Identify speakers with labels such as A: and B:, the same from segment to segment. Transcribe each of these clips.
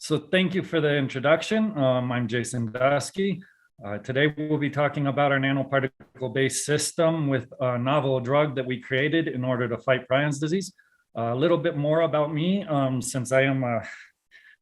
A: So thank you for the introduction. I'm Jason Duskey. Today we'll be talking about our nanoparticle-based system with a novel drug that we created in order to fight Prions disease. A little bit more about me, since I am a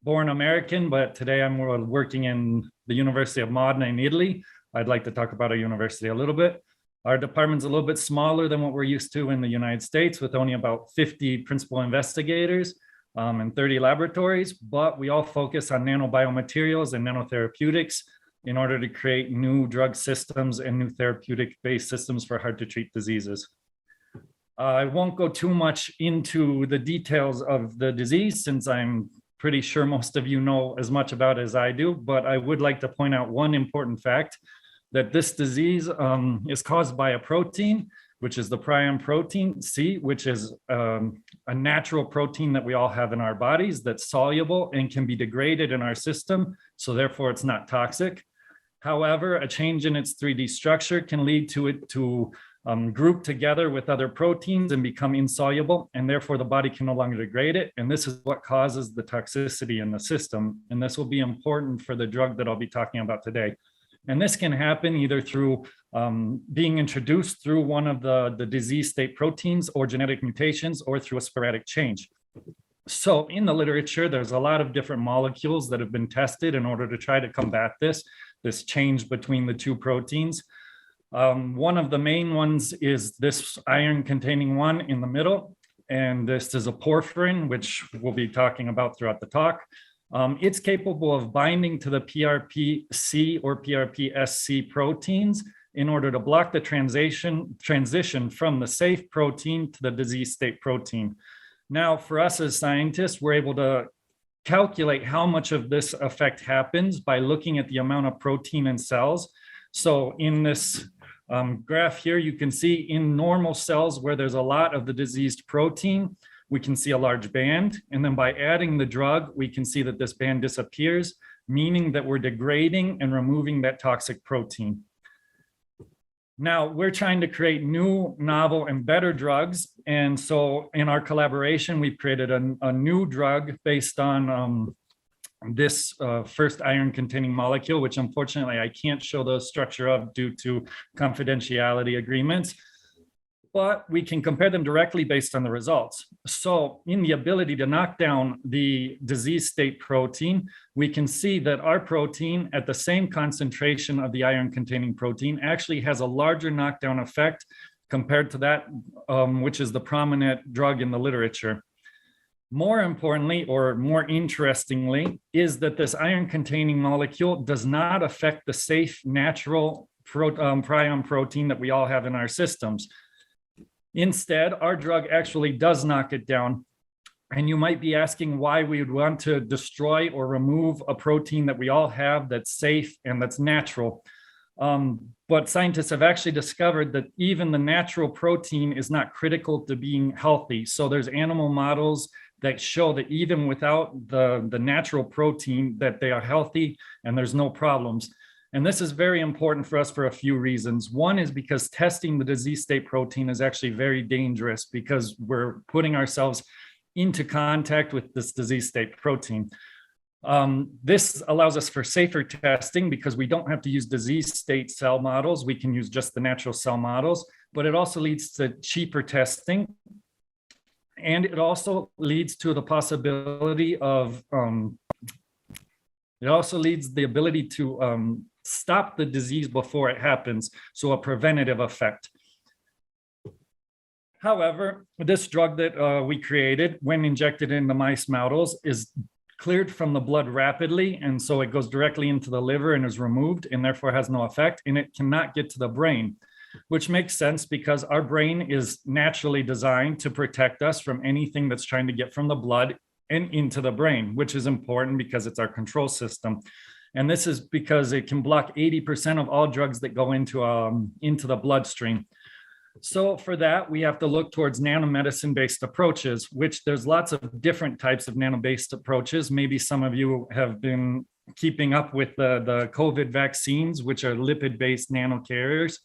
A: born American, but today I'm working in the University of Modena in Italy. I'd like to talk about our university a little bit. Our department's a little bit smaller than what we're used to in the United States, with only about 50 principal investigators and 30 laboratories, but we all focus on nanobiomaterials and nanotherapeutics in order to create new drug systems and new therapeutic-based systems for hard-to-treat diseases. I won't go too much into the details of the disease, since I'm pretty sure most of you know as much about it as I do, but I would like to point out one important fact, that this disease is caused by a protein, which is the prion protein C, which is a natural protein that we all have in our bodies that's soluble and can be degraded in our system, so therefore it's not toxic. However, a change in its 3D structure can lead to it to group together with other proteins and become insoluble, and therefore the body can no longer degrade it, and this is what causes the toxicity in the system, and this will be important for the drug that I'll be talking about today. And this can happen either through being introduced through one of the disease state proteins or genetic mutations, or through a sporadic change. So in the literature, there's a lot of different molecules that have been tested in order to try to combat this change between the two proteins. One of the main ones is this iron-containing one in the middle, and this is a porphyrin, which we'll be talking about throughout the talk. It's capable of binding to the PRP-C or PRP-SC proteins in order to block the transition from the safe protein to the disease state protein. Now, for us as scientists, we're able to calculate how much of this effect happens by looking at the amount of protein in cells. So in this graph here, you can see in normal cells where there's a lot of the diseased protein, we can see a large band, and then by adding the drug, we can see that this band disappears, meaning that we're degrading and removing that toxic protein. Now, we're trying to create new, novel, and better drugs, and so in our collaboration, we've created a new drug based on this first iron-containing molecule, which unfortunately I can't show the structure of due to confidentiality agreements, but we can compare them directly based on the results. So in the ability to knock down the disease state protein, we can see that our protein at the same concentration of the iron-containing protein actually has a larger knockdown effect compared to that, which is the prominent drug in the literature. More importantly, or more interestingly, is that this iron-containing molecule does not affect the safe natural prion protein that we all have in our systems. Instead, our drug actually does knock it down. And you might be asking why we would want to destroy or remove a protein that we all have that's safe and that's natural. But scientists have actually discovered that even the natural protein is not critical to being healthy. So there's animal models that show that even without the natural protein, that they are healthy and there's no problems. And this is very important for us for a few reasons. One is because testing the disease state protein is actually very dangerous, because we're putting ourselves into contact with this disease state protein. This allows us for safer testing because we don't have to use disease state cell models. We can use just the natural cell models, but it also leads to cheaper testing. And it also leads to the possibility of, it also leads the ability to stop the disease before it happens, so a preventative effect. However, this drug that we created, when injected in the mice models, is cleared from the blood rapidly, and so it goes directly into the liver and is removed, and therefore has no effect, and it cannot get to the brain, which makes sense because our brain is naturally designed to protect us from anything that's trying to get from the blood and into the brain, which is important because it's our control system. And this is because it can block 80% of all drugs that go into the bloodstream. So for that, we have to look towards nanomedicine-based approaches, which there's lots of different types of nano-based approaches. Maybe some of you have been keeping up with the COVID vaccines, which are lipid-based nanocarriers.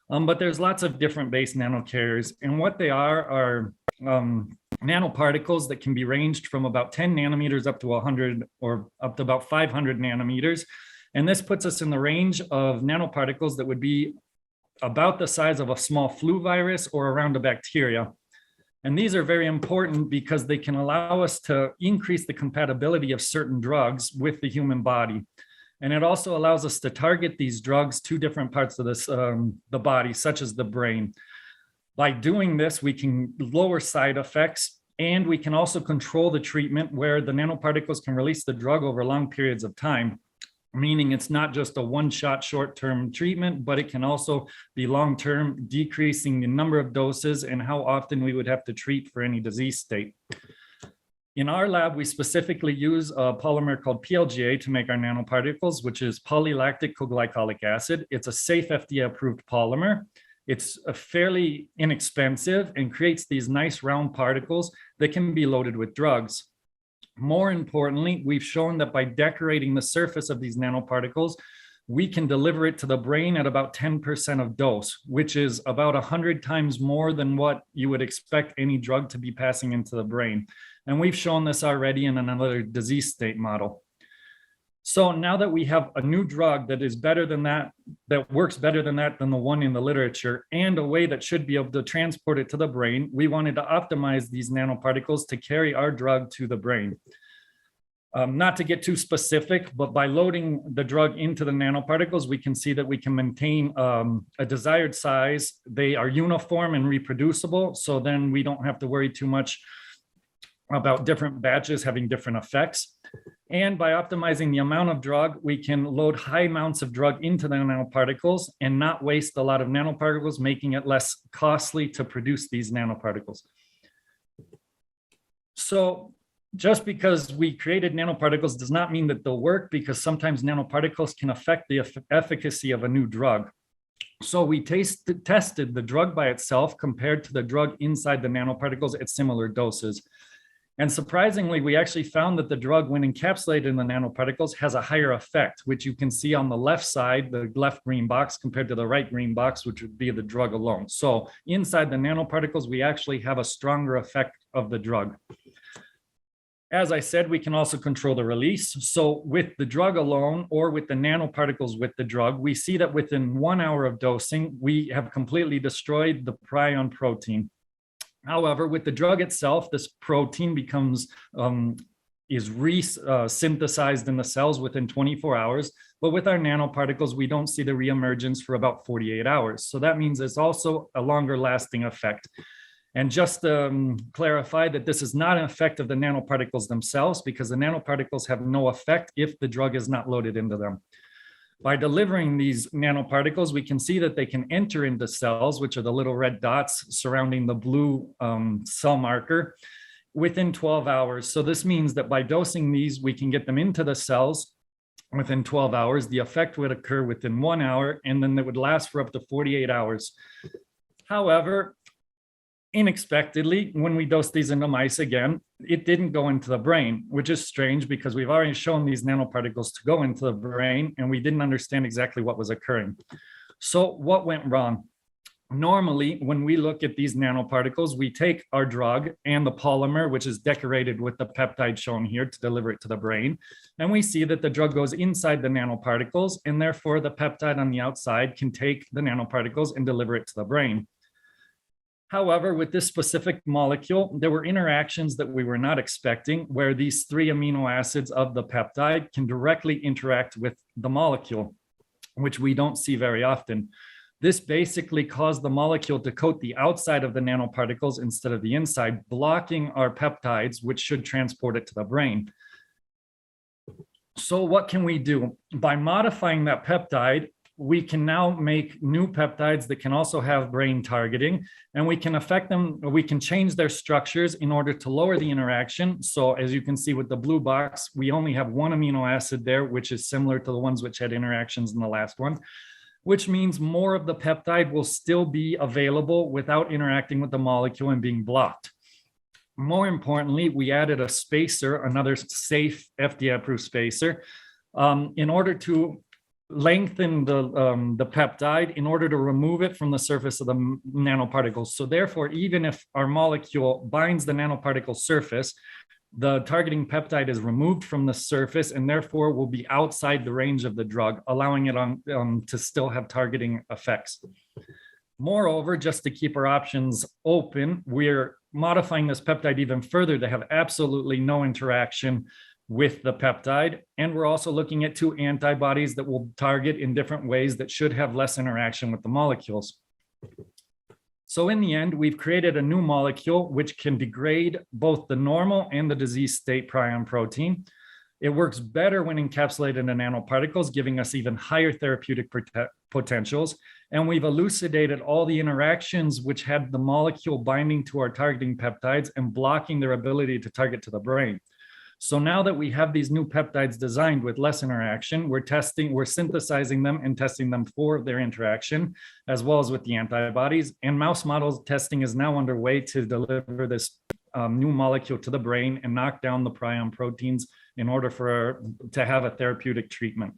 A: But there's lots of different base nanocarriers, and what they are nanoparticles that can be ranged from about 10 nanometers up to 100 or up to about 500 nanometers. And this puts us in the range of nanoparticles that would be about the size of a small flu virus or around a bacteria. And these are very important because they can allow us to increase the compatibility of certain drugs with the human body. And it also allows us to target these drugs to different parts of the body, such as the brain. By doing this, we can lower side effects, and we can also control the treatment where the nanoparticles can release the drug over long periods of time, meaning it's not just a one-shot short-term treatment, but it can also be long-term, decreasing the number of doses and how often we would have to treat for any disease state. In our lab, we specifically use a polymer called PLGA to make our nanoparticles, which is polylactic coglycolic acid. It's a safe FDA-approved polymer. It's fairly inexpensive and creates these nice round particles that can be loaded with drugs. More importantly, we've shown that by decorating the surface of these nanoparticles, we can deliver it to the brain at about 10% of dose, which is about 100 times more than what you would expect any drug to be passing into the brain. And we've shown this already in another disease state model. So now that we have a new drug that is better than that works better than the one in the literature, and a way that should be able to transport it to the brain, we wanted to optimize these nanoparticles to carry our drug to the brain. Not to get too specific, but by loading the drug into the nanoparticles, we can see that we can maintain a desired size. They are uniform and reproducible, so then we don't have to worry too much about different batches having different effects. And by optimizing the amount of drug, we can load high amounts of drug into the nanoparticles and not waste a lot of nanoparticles, making it less costly to produce these nanoparticles. So just because we created nanoparticles does not mean that they'll work, because sometimes nanoparticles can affect the efficacy of a new drug. So we tested the drug by itself compared to the drug inside the nanoparticles at similar doses. And surprisingly, we actually found that the drug, when encapsulated in the nanoparticles, has a higher effect, which you can see on the left side, the left green box, compared to the right green box, which would be the drug alone. So inside the nanoparticles, we actually have a stronger effect of the drug. As I said, we can also control the release. So with the drug alone, or with the nanoparticles with the drug, we see that within 1 hour of dosing, we have completely destroyed the prion protein. However, with the drug itself, this protein is synthesized in the cells within 24 hours. But with our nanoparticles, we don't see the reemergence for about 48 hours. So that means it's also a longer lasting effect. And just to clarify that this is not an effect of the nanoparticles themselves, because the nanoparticles have no effect if the drug is not loaded into them. By delivering these nanoparticles, we can see that they can enter into cells, which are the little red dots surrounding the blue cell marker, within 12 hours. So this means that by dosing these, we can get them into the cells within 12 hours. The effect would occur within 1 hour, and then it would last for up to 48 hours. However, unexpectedly, when we dose these into mice again, it didn't go into the brain, which is strange because we've already shown these nanoparticles to go into the brain, and we didn't understand exactly what was occurring. So what went wrong? Normally, when we look at these nanoparticles, we take our drug and the polymer, which is decorated with the peptide shown here to deliver it to the brain, and we see that the drug goes inside the nanoparticles, and therefore the peptide on the outside can take the nanoparticles and deliver it to the brain. However, with this specific molecule, there were interactions that we were not expecting, where these 3 amino acids of the peptide can directly interact with the molecule, which we don't see very often. This basically caused the molecule to coat the outside of the nanoparticles instead of the inside, blocking our peptides, which should transport it to the brain. So what can we do? By modifying that peptide, we can now make new peptides that can also have brain targeting, and we can affect them, we can change their structures in order to lower the interaction. So as you can see with the blue box, we only have 1 amino acid there, which is similar to the ones which had interactions in the last one, which means more of the peptide will still be available without interacting with the molecule and being blocked. More importantly, we added a spacer, another safe FDA-approved spacer, in order to lengthen the peptide in order to remove it from the surface of the nanoparticles. So therefore, even if our molecule binds the nanoparticle surface, the targeting peptide is removed from the surface and therefore will be outside the range of the drug, allowing it to still have targeting effects. Moreover, just to keep our options open, we're modifying this peptide even further to have absolutely no interaction with the peptide. And we're also looking at 2 antibodies that will target in different ways that should have less interaction with the molecules. So in the end, we've created a new molecule which can degrade both the normal and the disease state prion protein. It works better when encapsulated in nanoparticles, giving us even higher therapeutic potentials. And we've elucidated all the interactions which had the molecule binding to our targeting peptides and blocking their ability to target to the brain. So now that we have these new peptides designed with less interaction, we're synthesizing them and testing them for their interaction, as well as with the antibodies. And mouse model testing is now underway to deliver this new molecule to the brain and knock down the prion proteins in order to have a therapeutic treatment.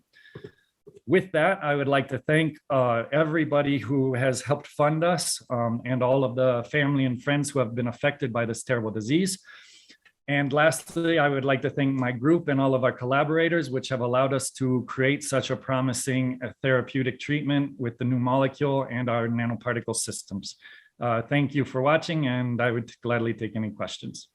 A: With that, I would like to thank everybody who has helped fund us and all of the family and friends who have been affected by this terrible disease. And lastly, I would like to thank my group and all of our collaborators, which have allowed us to create such a promising therapeutic treatment with the new molecule and our nanoparticle systems. Thank you for watching, and I would gladly take any questions.